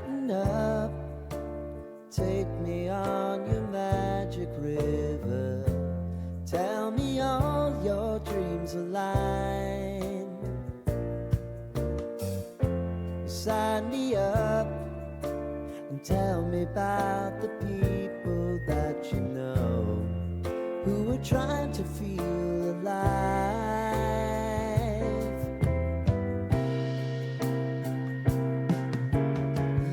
Lighten up, take me on your magic river. Tell me all your dreams align. Sign me up and tell me about the people that you know who are trying to feel alive.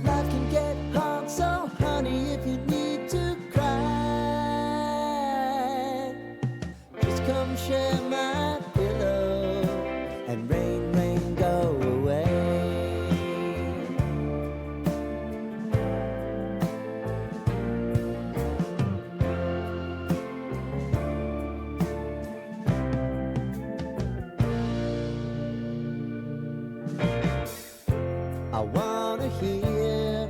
Life can get hard, so honey, if you need to cry, just come share my pillow and rain, rain, go away. I wanna hear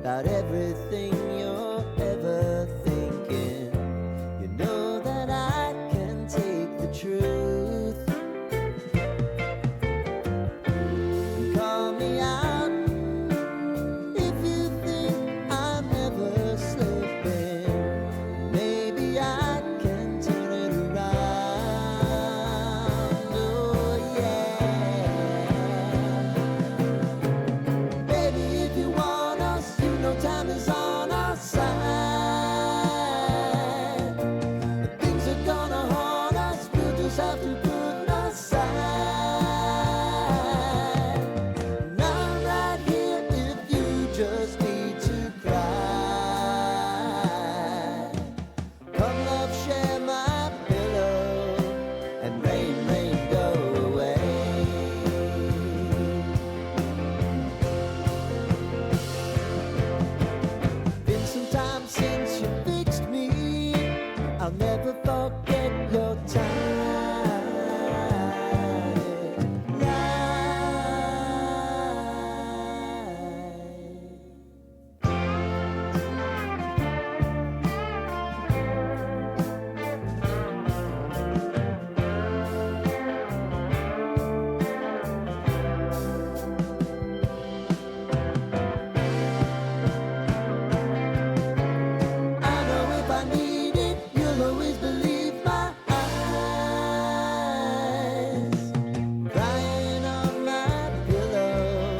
about everything you're ever thinking. You know that I can take the truth. Call me out if you think I'm ever slipping. Maybe I can turn it around. Oh yeah. Baby, if you want us, you know time is on our side. If things are gonna haunt us, we'll just have to put aside. And I'm right here if you just need to cry. Come love, share my pillow and rain, rain, go away. Been some time since you fixed me. I'll never forget your time. I know if I need it, you'll always believe my eyes. Crying on my pillow,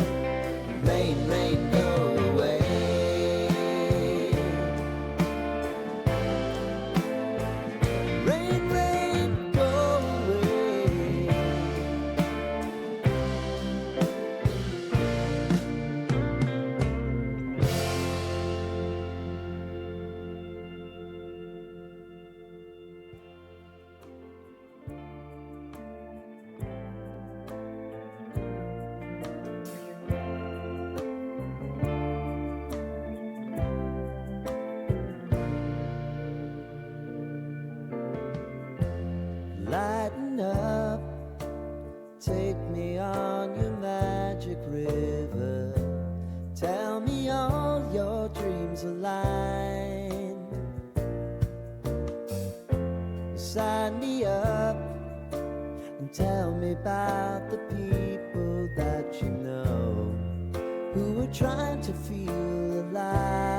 rain, rain, go away. Rain, rain, go away. Lighten up, take me on your magic river. Tell me all your dreams align. Sign me up and tell me about the people that you know who are trying to feel alive.